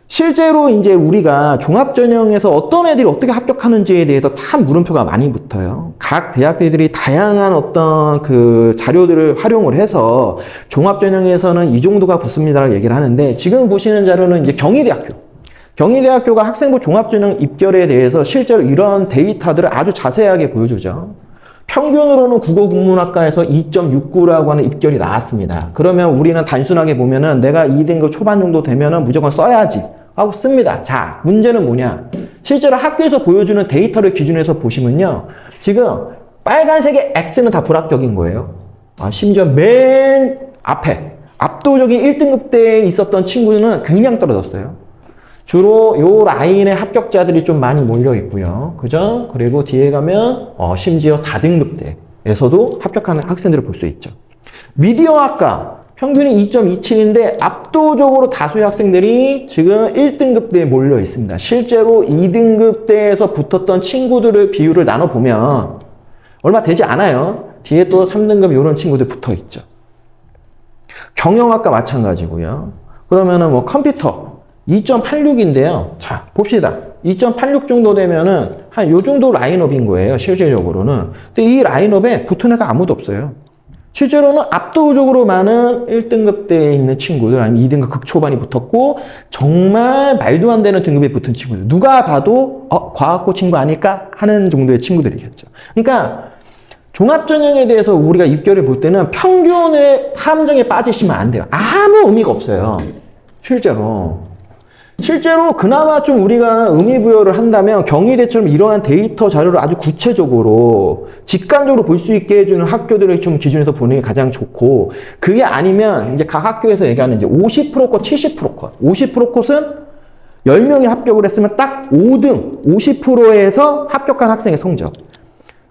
실제로 이제 우리가 종합전형에서 어떤 애들이 어떻게 합격하는지에 대해서 참 물음표가 많이 붙어요. 각 대학들이 다양한 어떤 그 자료들을 활용을 해서 종합전형에서는 이 정도가 붙습니다라고 얘기를 하는데, 지금 보시는 자료는 이제 경희대학교가 학생부 종합전형 입결에 대해서 실제로 이런 데이터들을 아주 자세하게 보여주죠. 평균으로는 국어국문학과에서 2.69라고 하는 입결이 나왔습니다. 그러면 우리는 단순하게 보면은 내가 2등급 초반 정도 되면은 무조건 써야지 하고 씁니다. 자, 문제는 뭐냐? 실제로 학교에서 보여주는 데이터를 기준해서 보시면요. 지금 빨간색의 X는 다 불합격인 거예요. 심지어 맨 앞에 압도적인 1등급대에 있었던 친구는 굉장히 떨어졌어요. 주로 요 라인에 합격자들이 좀 많이 몰려 있고요. 그죠? 그리고 뒤에 가면 심지어 4등급대에서도 합격하는 학생들을 볼 수 있죠. 미디어학과 평균이 2.27인데 압도적으로 다수의 학생들이 지금 1등급대에 몰려 있습니다. 실제로 2등급대에서 붙었던 친구들의 비율을 나눠보면 얼마 되지 않아요. 뒤에 또 3등급 이런 친구들 붙어 있죠. 경영학과 마찬가지고요. 그러면은 뭐 컴퓨터 2.86인데요. 자, 봅시다. 2.86 정도 되면은 한 요 정도 라인업인 거예요. 실질적으로는. 근데 이 라인업에 붙은 애가 아무도 없어요. 실제로는 압도적으로 많은 1등급대에 있는 친구들, 아니면 2등급 극초반이 붙었고, 정말 말도 안 되는 등급에 붙은 친구들. 누가 봐도, 과학고 친구 아닐까? 하는 정도의 친구들이겠죠. 그러니까, 종합전형에 대해서 우리가 입결을 볼 때는 평균의 함정에 빠지시면 안 돼요. 아무 의미가 없어요. 실제로 그나마 좀 우리가 의미부여를 한다면 경희대처럼 이러한 데이터 자료를 아주 구체적으로 직관적으로 볼 수 있게 해주는 학교들을 좀 기준에서 보는 게 가장 좋고, 그게 아니면 이제 각 학교에서 얘기하는 이제 50% 컷, 70% 컷. 50% 컷은 10명이 합격을 했으면 딱 5등, 50%에서 합격한 학생의 성적.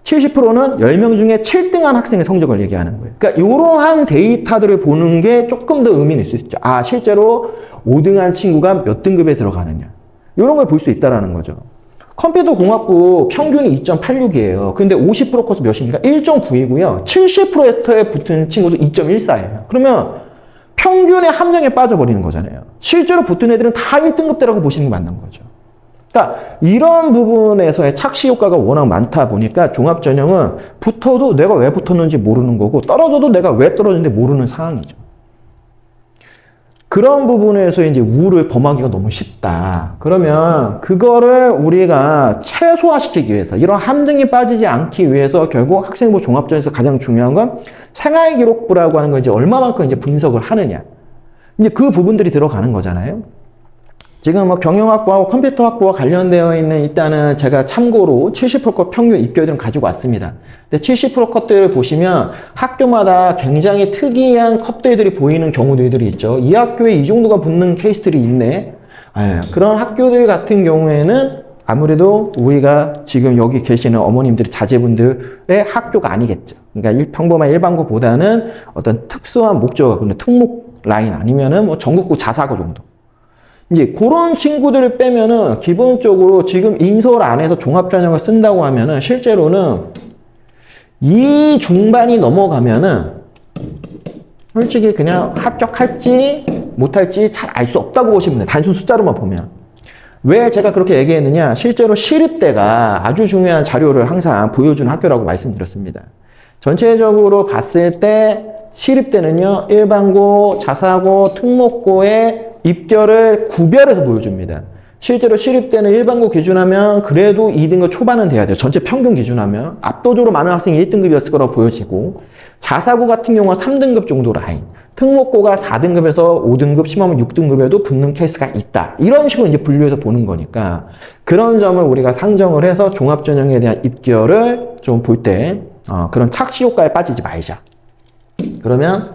70%는 10명 중에 7등한 학생의 성적을 얘기하는 거예요. 그러니까 이러한 데이터들을 보는 게 조금 더 의미는 있을 수 있죠. 실제로 5등한 친구가 몇 등급에 들어가느냐. 이런 걸 볼 수 있다는 거죠. 컴퓨터 공학부 평균이 2.86이에요. 근데 50% 컷은 몇입니까? 1.9이고요. 70%에 붙은 친구도 2.14예요. 그러면 평균의 함정에 빠져버리는 거잖아요. 실제로 붙은 애들은 다 1등급대라고 보시는 게 맞는 거죠. 그러니까 이런 부분에서의 착시 효과가 워낙 많다 보니까 종합전형은 붙어도 내가 왜 붙었는지 모르는 거고, 떨어져도 내가 왜 떨어졌는지 모르는 상황이죠. 그런 부분에서 이제 우를 범하기가 너무 쉽다. 그러면 그거를 우리가 최소화시키기 위해서, 이런 함정에 빠지지 않기 위해서 결국 학생부 종합전에서 가장 중요한 건 생활기록부라고 하는 걸 이제 얼마만큼 이제 분석을 하느냐. 이제 그 부분들이 들어가는 거잖아요. 지금 뭐 경영학부하고 컴퓨터학부와 관련되어 있는, 일단은 제가 참고로 70% 평균 입결들은 가지고 왔습니다. 근데 70% 컷들을 보시면 학교마다 굉장히 특이한 컷들이 보이는 경우들이 있죠. 이 학교에 이 정도가 붙는 케이스들이 있네. 그런 학교들 같은 경우에는 아무래도 우리가 지금 여기 계시는 어머님들이 자제분들의 학교가 아니겠죠. 그러니까 평범한 일반고보다는 어떤 특수한 목적어, 특목 라인 아니면은 뭐 전국고 자사고 정도. 이제 그런 친구들을 빼면은 기본적으로 지금 인서울 안에서 종합전형을 쓴다고 하면은 실제로는 이 중반이 넘어가면은 솔직히 그냥 합격할지 못할지 잘 알 수 없다고 보시면 돼요. 단순 숫자로만 보면. 왜 제가 그렇게 얘기했느냐? 실제로 시립대가 아주 중요한 자료를 항상 보여주는 학교라고 말씀드렸습니다. 전체적으로 봤을 때 시립대는요, 일반고, 자사고, 특목고의 입결을 구별해서 보여줍니다. 실제로 시립대는 일반고 기준하면 그래도 2등급 초반은 돼야 돼요. 전체 평균 기준하면. 압도적으로 많은 학생이 1등급이었을 거라고 보여지고, 자사고 같은 경우는 3등급 정도 라인, 특목고가 4등급에서 5등급, 심하면 6등급에도 붙는 케이스가 있다. 이런 식으로 이제 분류해서 보는 거니까, 그런 점을 우리가 상정을 해서 종합전형에 대한 입결을 좀 볼 때 그런 착시 효과에 빠지지 말자. 그러면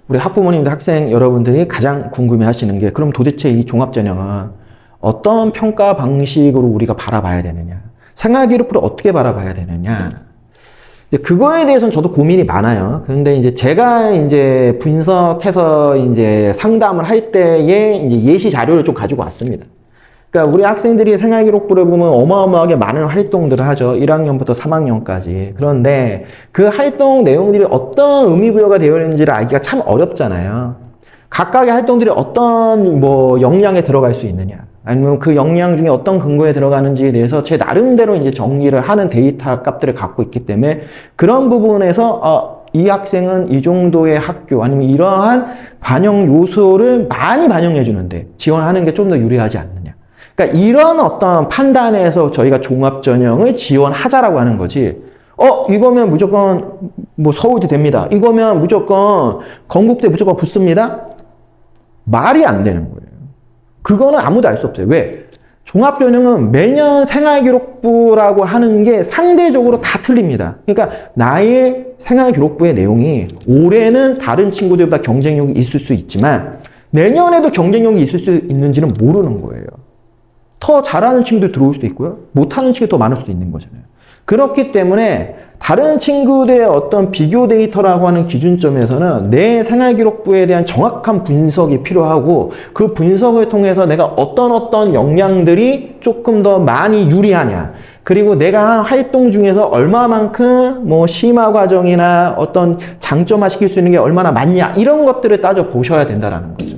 우리 학부모님들, 학생 여러분들이 가장 궁금해 하시는 게, 그럼 도대체 이 종합전형은 어떤 평가 방식으로 우리가 바라봐야 되느냐, 생활기록부를 어떻게 바라봐야 되느냐. 그거에 대해서는 저도 고민이 많아요. 근데 이제 제가 이제 분석해서 이제 상담을 할 때에 이제 예시 자료를 좀 가지고 왔습니다. 그러니까 우리 학생들이 생활기록부를 보면 어마어마하게 많은 활동들을 하죠. 1학년부터 3학년까지. 그런데 그 활동 내용들이 어떤 의미부여가 되어 있는지를 알기가 참 어렵잖아요. 각각의 활동들이 어떤 뭐 역량에 들어갈 수 있느냐. 아니면 그 역량 중에 어떤 근거에 들어가는지에 대해서 제 나름대로 이제 정리를 하는 데이터 값들을 갖고 있기 때문에 그런 부분에서 이 학생은 이 정도의 학교 아니면 이러한 반영 요소를 많이 반영해 주는데 지원하는 게 좀 더 유리하지 않느냐. 그러니까 이런 어떤 판단에서 저희가 종합전형을 지원하자라고 하는 거지. 이거면 무조건 뭐 서울대 됩니다. 이거면 무조건 건국대 무조건 붙습니다. 말이 안 되는 거예요. 그거는 아무도 알 수 없어요. 왜? 종합전형은 매년 생활기록부라고 하는 게 상대적으로 다 틀립니다. 그러니까 나의 생활기록부의 내용이 올해는 다른 친구들보다 경쟁력이 있을 수 있지만 내년에도 경쟁력이 있을 수 있는지는 모르는 거예요. 더 잘하는 친구들 들어올 수도 있고요. 못하는 친구들이 더 많을 수도 있는 거잖아요. 그렇기 때문에 다른 친구들의 어떤 비교 데이터라고 하는 기준점에서는 내 생활기록부에 대한 정확한 분석이 필요하고 그 분석을 통해서 내가 어떤 역량들이 조금 더 많이 유리하냐 그리고 내가 한 활동 중에서 얼마만큼 뭐 심화 과정이나 어떤 장점화 시킬 수 있는 게 얼마나 많냐 이런 것들을 따져 보셔야 된다라는 거죠.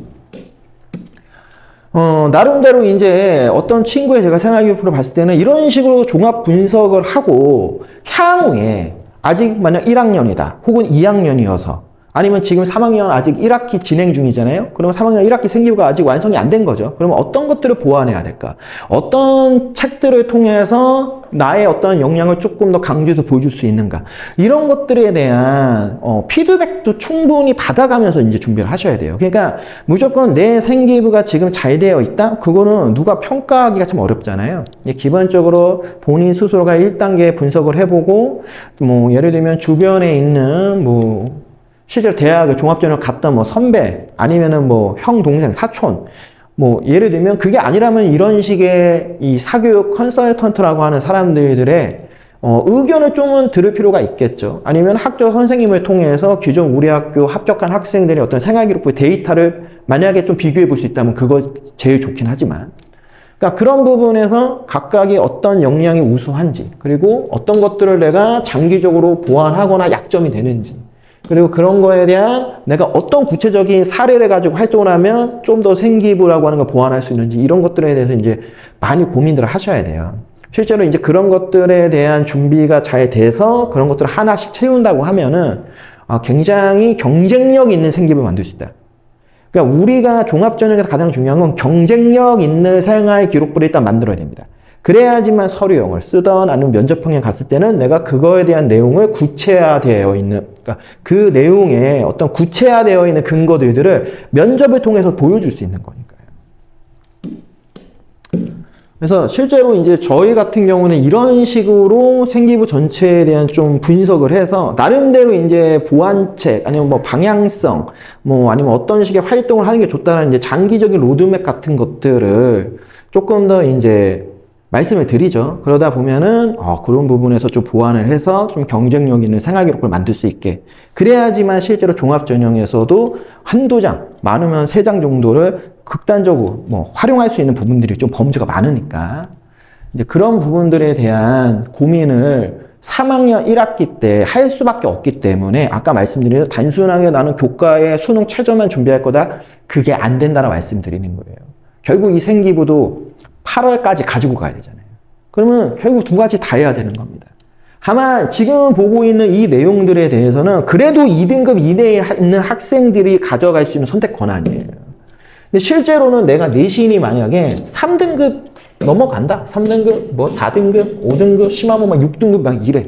나름대로 이제 어떤 친구의 제가 생활기록부를 봤을 때는 이런 식으로 종합 분석을 하고 향후에 아직 만약 1학년이다 혹은 2학년이어서 아니면 지금 3학년 아직 1학기 진행 중이잖아요. 그러면 3학년 1학기 생기부가 아직 완성이 안 된 거죠. 그러면 어떤 것들을 보완해야 될까? 어떤 책들을 통해서 나의 어떤 역량을 조금 더 강조해서 보여줄 수 있는가? 이런 것들에 대한 피드백도 충분히 받아가면서 이제 준비를 하셔야 돼요. 그러니까 무조건 내 생기부가 지금 잘 되어 있다? 그거는 누가 평가하기가 참 어렵잖아요. 기본적으로 본인 스스로가 1단계 분석을 해보고 뭐 예를 들면 주변에 있는 뭐 실제로 대학을 종합전형 갔던 뭐 선배 아니면은 뭐 형, 동생, 사촌 뭐 예를 들면 그게 아니라면 이런 식의 이 사교육 컨설턴트라고 하는 사람들의 의견을 좀은 들을 필요가 있겠죠. 아니면 학교 선생님을 통해서 기존 우리 학교 합격한 학생들의 어떤 생활기록부 데이터를 만약에 좀 비교해 볼 수 있다면 그거 제일 좋긴 하지만 그러니까 그런 부분에서 각각의 어떤 역량이 우수한지 그리고 어떤 것들을 내가 장기적으로 보완하거나 약점이 되는지 그리고 그런 거에 대한 내가 어떤 구체적인 사례를 가지고 활동을 하면 좀 더 생기부라고 하는 걸 보완할 수 있는지 이런 것들에 대해서 이제 많이 고민들을 하셔야 돼요. 실제로 이제 그런 것들에 대한 준비가 잘 돼서 그런 것들을 하나씩 채운다고 하면은 굉장히 경쟁력 있는 생기부를 만들 수 있다. 그러니까 우리가 종합전형에서 가장 중요한 건 경쟁력 있는 생활 기록부를 일단 만들어야 됩니다. 그래야지만 서류형을 쓰던 아니면 면접형에 갔을 때는 내가 그거에 대한 내용을 구체화되어 있는 그러니까 그 내용에 어떤 구체화되어 있는 근거들을 면접을 통해서 보여줄 수 있는 거니까요. 그래서 실제로 이제 저희 같은 경우는 이런 식으로 생기부 전체에 대한 좀 분석을 해서 나름대로 이제 보완책 아니면 뭐 방향성 뭐 아니면 어떤 식의 활동을 하는 게 좋다는 이제 장기적인 로드맵 같은 것들을 조금 더 이제 말씀을 드리죠. 그러다 보면은 그런 부분에서 좀 보완을 해서 좀 경쟁력 있는 생활기록을 만들 수 있게 그래야지만 실제로 종합전형에서도 한두 장 많으면 3장 정도를 극단적으로 뭐 활용할 수 있는 부분들이 좀 범주가 많으니까 이제 그런 부분들에 대한 고민을 3학년 1학기 때 할 수밖에 없기 때문에 아까 말씀드린 단순하게 나는 교과에 수능 최저만 준비할 거다 그게 안 된다는 말씀드리는 거예요. 결국 이 생기부도 8월까지 가지고 가야 되잖아요. 그러면 결국 두 가지 다 해야 되는 겁니다. 다만 지금 보고 있는 이 내용들에 대해서는 그래도 2등급 이내에 있는 학생들이 가져갈 수 있는 선택 권한이에요. 근데 실제로는 내가 내신이 만약에 3등급 넘어간다? 3등급, 뭐 4등급, 5등급, 심하면 막 6등급 막 이래.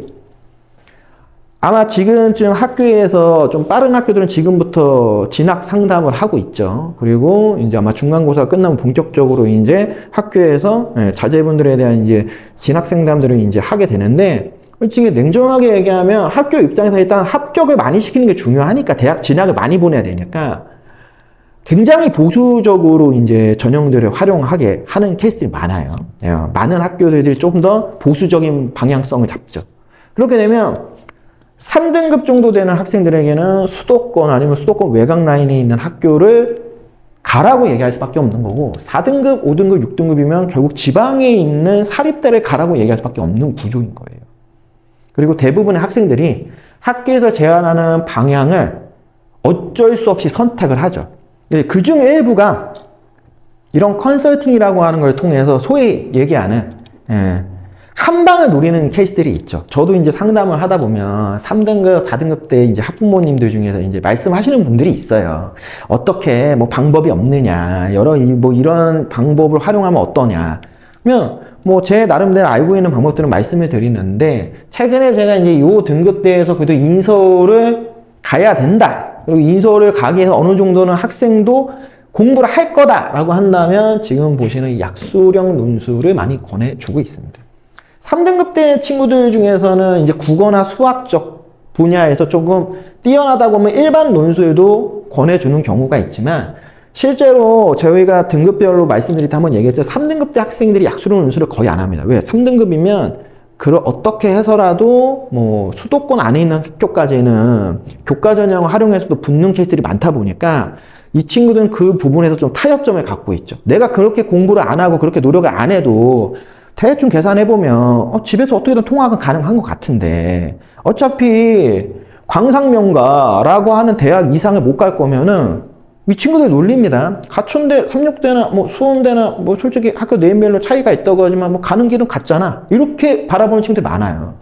아마 지금쯤 학교에서 좀 빠른 학교들은 지금부터 진학 상담을 하고 있죠. 그리고 이제 아마 중간고사가 끝나면 본격적으로 이제 학교에서 자제분들에 대한 이제 진학 상담들을 이제 하게 되는데, 솔직히 냉정하게 얘기하면 학교 입장에서 일단 합격을 많이 시키는 게 중요하니까 대학 진학을 많이 보내야 되니까 굉장히 보수적으로 이제 전형들을 활용하게 하는 케이스들이 많아요. 많은 학교들이 좀 더 보수적인 방향성을 잡죠. 그렇게 되면 3등급 정도 되는 학생들에게는 수도권 아니면 수도권 외곽 라인에 있는 학교를 가라고 얘기할 수밖에 없는 거고 4등급, 5등급, 6등급이면 결국 지방에 있는 사립대를 가라고 얘기할 수밖에 없는 구조인 거예요. 그리고 대부분의 학생들이 학교에서 제안하는 방향을 어쩔 수 없이 선택을 하죠. 그 중에 일부가 이런 컨설팅이라고 하는 걸 통해서 소위 얘기하는 한 방을 노리는 케이스들이 있죠. 저도 이제 상담을 하다 보면 3등급, 4등급 때 이제 학부모님들 중에서 이제 말씀하시는 분들이 있어요. 어떻게 뭐 방법이 없느냐, 뭐 이런 방법을 활용하면 어떠냐. 그러면 뭐 제 나름대로 알고 있는 방법들은 말씀을 드리는데, 최근에 제가 이제 요 등급대에서 그래도 인서울을 가야 된다. 그리고 인서울을 가기 위해서 어느 정도는 학생도 공부를 할 거다라고 한다면 지금 보시는 약수령 논술을 많이 권해주고 있습니다. 3등급 대 친구들 중에서는 이제 국어나 수학적 분야에서 조금 뛰어나다고 하면 일반 논술도 권해주는 경우가 있지만, 실제로 저희가 등급별로 말씀드릴 때 한번 얘기했죠. 3등급 때 학생들이 약수령 논술을 거의 안 합니다. 왜? 3등급이면 어떻게 해서라도 뭐 수도권 안에 있는 학교까지는 교과 전형을 활용해서도 붙는 케이스들이 많다 보니까 이 친구들은 그 부분에서 좀 타협점을 갖고 있죠. 내가 그렇게 공부를 안 하고 그렇게 노력을 안 해도 대충 계산해보면 집에서 어떻게든 통학은 가능한 것 같은데, 어차피 광상명가라고 하는 대학 이상을 못 갈 거면은 이 친구들 놀립니다. 가천대, 삼육대나 뭐 수원대나 뭐 솔직히 학교 네임별로 차이가 있다고 하지만 뭐 가는 길은 같잖아. 이렇게 바라보는 친구들이 많아요.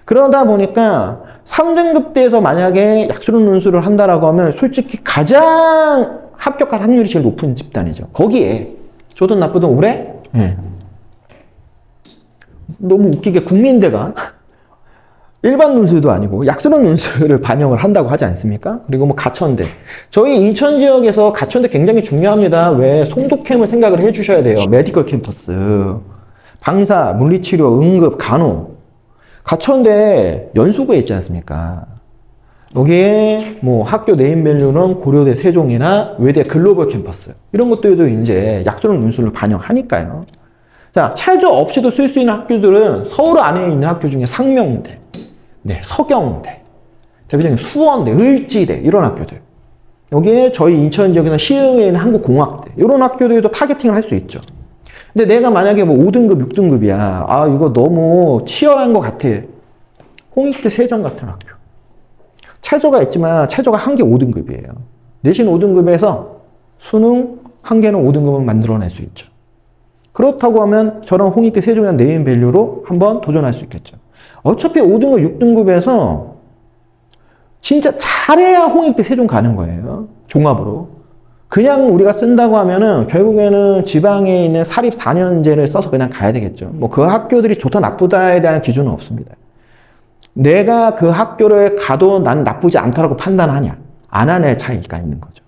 그러다 보니까 3등급대에서 만약에 약수령 논술을 한다라고 하면 솔직히 가장 합격할 확률이 제일 높은 집단이죠. 거기에 좋든 나쁘든 올해 너무 웃기게 국민대가 일반 논술도 아니고 약수령 논술을 반영을 한다고 하지 않습니까? 그리고 뭐 가천대. 저희 인천 지역에서 가천대 굉장히 중요합니다. 왜? 송도캠을 생각을 해주셔야 돼요. 메디컬 캠퍼스. 방사, 물리치료, 응급, 간호. 가천대 연수구에 있지 않습니까? 여기에 뭐 학교 네임밸류는 고려대 세종이나 외대 글로벌 캠퍼스. 이런 것들도 이제 약수령 논술을 반영하니까요. 자, 최저 없이도 쓸 수 있는 학교들은 서울 안에 있는 학교 중에 상명대, 서경대, 대표적인 수원대, 을지대 이런 학교들. 여기에 저희 인천 지역에는 시흥에 있는 한국공학대 이런 학교들도 타겟팅을 할 수 있죠. 근데 내가 만약에 뭐 5등급, 6등급이야. 이거 너무 치열한 것 같아. 홍익대, 세종 같은 학교. 최저가 있지만 최저가 한 개 5등급이에요. 내신 5등급에서 수능 한 개는 5등급은 만들어낼 수 있죠. 그렇다고 하면 저런 홍익대, 세종이나 네임밸류로 한번 도전할 수 있겠죠. 어차피 5등급, 6등급에서 진짜 잘해야 홍익대, 세종 가는 거예요. 종합으로. 그냥 우리가 쓴다고 하면은 결국에는 지방에 있는 사립 4년제를 써서 그냥 가야 되겠죠. 뭐 그 학교들이 좋다 나쁘다에 대한 기준은 없습니다. 내가 그 학교를 가도 난 나쁘지 않다라고 판단하냐, 안 하냐의 차이가 있는 거죠.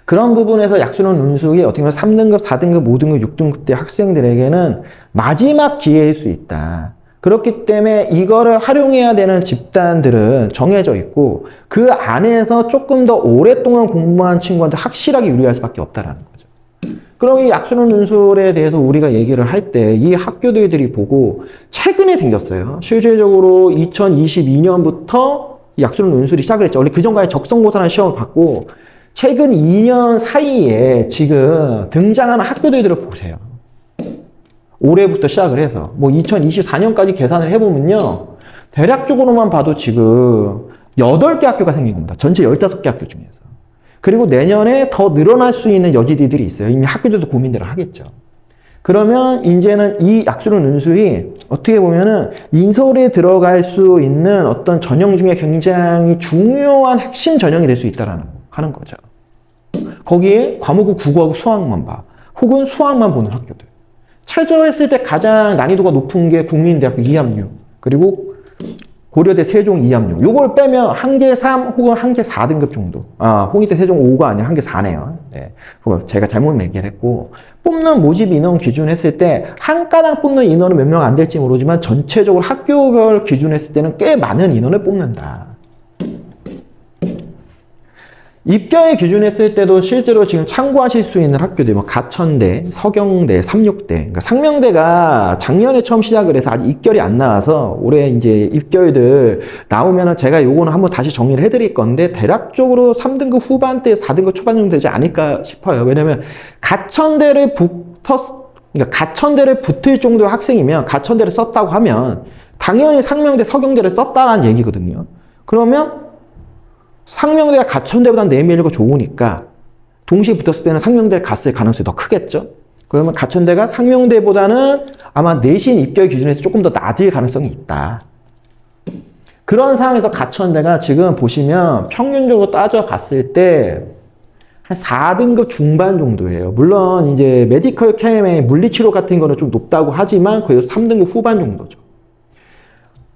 그런 부분에서 약수령 논술이 어떻게 보면 3등급, 4등급, 5등급, 6등급 대 학생들에게는 마지막 기회일 수 있다. 그렇기 때문에 이거를 활용해야 되는 집단들은 정해져 있고 그 안에서 조금 더 오랫동안 공부한 친구한테 확실하게 유리할 수밖에 없다라는 거죠. 그럼 이 약수령 논술에 대해서 우리가 얘기를 할 때 이 학교들이 보고 최근에 생겼어요. 실질적으로 2022년부터 약수령 논술이 시작을 했죠. 원래 그 전까지 적성고사라는 시험을 받고 최근 2년 사이에 지금 등장하는 학교들을 보세요. 올해부터 시작을 해서 뭐 2024년까지 계산을 해보면요, 대략적으로만 봐도 지금 8개 학교가 생긴 겁니다. 전체 15개 학교 중에서. 그리고 내년에 더 늘어날 수 있는 여지들이 있어요. 이미 학교들도 고민들을 하겠죠. 그러면 이제는 이 약수령 논술이 어떻게 보면은 인서울에 들어갈 수 있는 어떤 전형 중에 굉장히 중요한 핵심 전형이 될 수 있다라는 하는 거죠. 거기에 과목은 국어하고 수학만 봐. 혹은 수학만 보는 학교들. 최저했을 때 가장 난이도가 높은 게 국민대학교 2합류, 그리고 고려대 세종 2합류. 요걸 빼면 한 개 3 혹은 한 개 4등급 정도. 홍익대 세종 5가 아니라 한 개 4네요. 네. 제가 잘못 얘기를 했고, 뽑는 모집 인원 기준 했을 때 한 가당 뽑는 인원은 몇 명 안 될지 모르지만 전체적으로 학교별 기준 했을 때는 꽤 많은 인원을 뽑는다. 입결 기준했을 때도 실제로 지금 참고하실 수 있는 학교들, 뭐 가천대, 서경대, 삼육대, 그러니까 상명대가 작년에 처음 시작을 해서 아직 입결이 안 나와서 올해 이제 입결들 나오면은 제가 요거는 한번 다시 정리를 해드릴 건데 대략적으로 3등급 후반대, 4등급 초반 정도 되지 않을까 싶어요. 왜냐면 가천대를 붙을 정도의 학생이면 가천대를 썼다고 하면 당연히 상명대, 서경대를 썼다라는 얘기거든요. 그러면 상명대가 가천대보다는 네임밸류가 좋으니까 동시에 붙었을 때는 상명대를 갔을 가능성이 더 크겠죠. 그러면 가천대가 상명대보다는 아마 내신 입결 기준에서 조금 더 낮을 가능성이 있다. 그런 상황에서 가천대가 지금 보시면 평균적으로 따져봤을 때 한 4등급 중반 정도예요. 물론 이제 메디컬 캠의 물리치료 같은 거는 좀 높다고 하지만 그래도 3등급 후반 정도죠.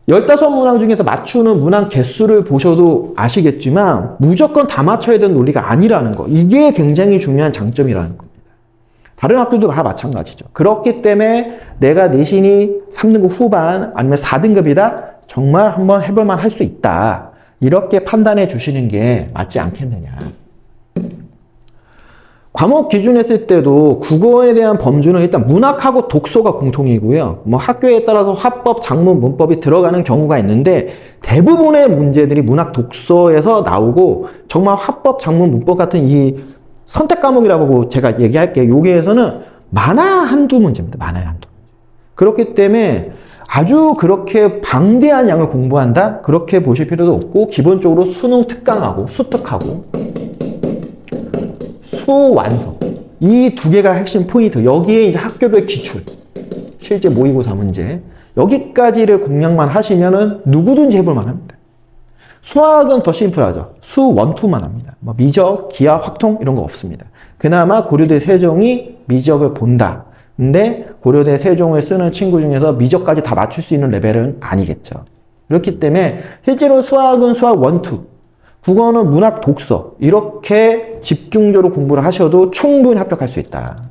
15문항 중에서 맞추는 문항 개수를 보셔도 아시겠지만 무조건 다 맞춰야 되는 논리가 아니라는 거. 이게 굉장히 중요한 장점이라는 겁니다. 다른 학교도 다 마찬가지죠. 그렇기 때문에 내가 내신이 3등급 후반 아니면 4등급이다? 정말 한번 해볼만 할 수 있다. 이렇게 판단해 주시는 게 맞지 않겠느냐. 과목 기준했을 때도 국어에 대한 범주는 일단 문학하고 독서가 공통이고요. 뭐 학교에 따라서 화법, 작문, 문법이 들어가는 경우가 있는데 대부분의 문제들이 문학 독서에서 나오고 정말 화법, 작문, 문법 같은 이 선택 과목이라고 제가 얘기할게요. 여기에서는 많아 한두 문제입니다. 많아야 한두. 그렇기 때문에 아주 그렇게 방대한 양을 공부한다? 그렇게 보실 필요도 없고 기본적으로 수능 특강하고 수특하고 수완성 이 두 개가 핵심 포인트. 여기에 이제 학교별 기출 실제 모의고사 문제 여기까지를 공략만 하시면은 누구든지 해볼만 합니다. 수학은 더 심플하죠. 수 원투만 합니다. 뭐 미적, 기하, 확통 이런 거 없습니다. 그나마 고려대 세종이 미적을 본다. 근데 고려대 세종을 쓰는 친구 중에서 미적까지 다 맞출 수 있는 레벨은 아니겠죠. 그렇기 때문에 실제로 수학은 수학 원투, 국어는 문학 독서 이렇게 집중적으로 공부를 하셔도 충분히 합격할 수 있다.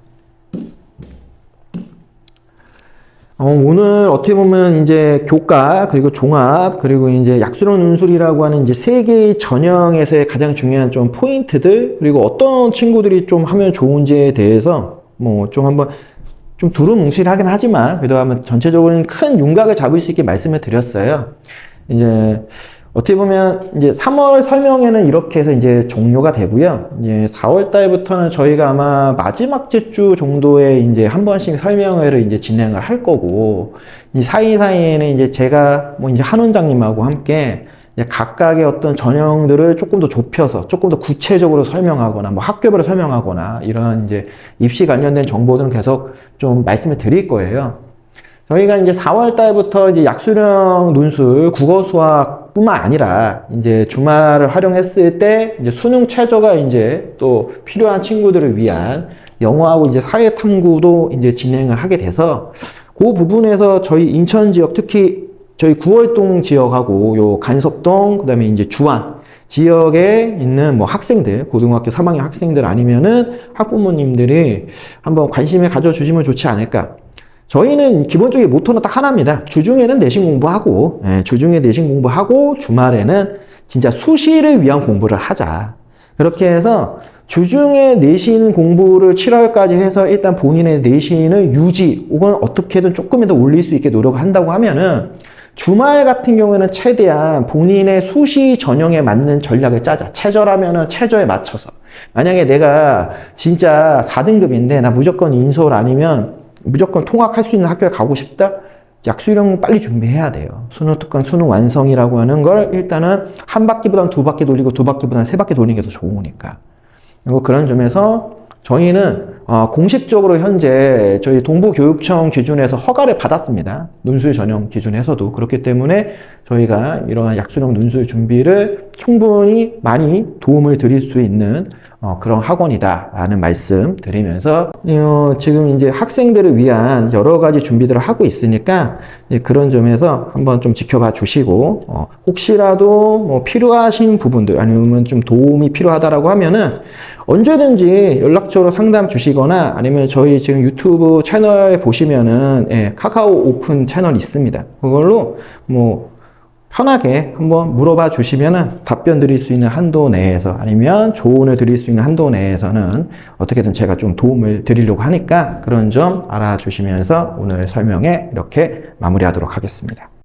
오늘 어떻게 보면 이제 교과 그리고 종합 그리고 이제 약수령 논술이라고 하는 이제 세 개의 전형에서의 가장 중요한 좀 포인트들 그리고 어떤 친구들이 좀 하면 좋은지에 대해서 뭐 좀 한번 좀 두루뭉실하긴 하지만 그래도 한번 전체적으로는 큰 윤곽을 잡을 수 있게 말씀을 드렸어요. 이제 어떻게 보면 이제 3월 설명회는 이렇게 해서 이제 종료가 되고요. 이제 4월 달부터는 저희가 아마 마지막 주 정도에 이제 한 번씩 설명회를 이제 진행을 할 거고, 이 사이사이에는 이제 제가 뭐 이제 한 원장님하고 함께 이제 각각의 어떤 전형들을 조금 더 좁혀서 조금 더 구체적으로 설명하거나 뭐 학교별로 설명하거나 이런 이제 입시 관련된 정보들은 계속 좀 말씀을 드릴 거예요. 저희가 이제 4월 달부터 이제 약수령 논술, 국어, 수학 뿐만 아니라 이제 주말을 활용했을 때 이제 수능 최저가 이제 또 필요한 친구들을 위한 영어하고 이제 사회 탐구도 이제 진행을 하게 돼서 그 부분에서 저희 인천 지역 특히 저희 구월동 지역하고 요 간석동 그다음에 이제 주안 지역에 있는 뭐 학생들, 고등학교 3학년 학생들 아니면은 학부모님들이 한번 관심을 가져주시면 좋지 않을까. 저희는 기본적인 모토는 딱 하나입니다. 주중에는 내신 공부하고, 주중에 내신 공부하고, 주말에는 진짜 수시를 위한 공부를 하자. 그렇게 해서 주중에 내신 공부를 7월까지 해서 일단 본인의 내신을 유지, 혹은 어떻게든 조금이라도 올릴 수 있게 노력을 한다고 하면은 주말 같은 경우에는 최대한 본인의 수시 전형에 맞는 전략을 짜자. 최저라면은 최저에 맞춰서. 만약에 내가 진짜 4등급인데 나 무조건 인솔 아니면 무조건 통학할 수 있는 학교에 가고 싶다? 약수령 빨리 준비해야 돼요. 수능 특강, 수능 완성이라고 하는 걸 일단은 한 바퀴보다는 두 바퀴 돌리고 두 바퀴보다는 세 바퀴 돌리는 게 더 좋으니까. 그리고 그런 점에서 저희는 공식적으로 현재 저희 동부교육청 기준에서 허가를 받았습니다. 논술 전형 기준에서도. 그렇기 때문에 저희가 이러한 약수령 논술 준비를 충분히 많이 도움을 드릴 수 있는 그런 학원이다라는 말씀 드리면서 지금 이제 학생들을 위한 여러 가지 준비들을 하고 있으니까 그런 점에서 한번 좀 지켜봐 주시고 혹시라도 뭐 필요하신 부분들 아니면 좀 도움이 필요하다라고 하면은 언제든지 연락처로 상담 주시거나 아니면 저희 지금 유튜브 채널에 보시면은 카카오 오픈 채널 있습니다. 그걸로 뭐 편하게 한번 물어봐 주시면은 답변 드릴 수 있는 한도 내에서 아니면 조언을 드릴 수 있는 한도 내에서는 어떻게든 제가 좀 도움을 드리려고 하니까 그런 점 알아주시면서 오늘 설명에 이렇게 마무리하도록 하겠습니다.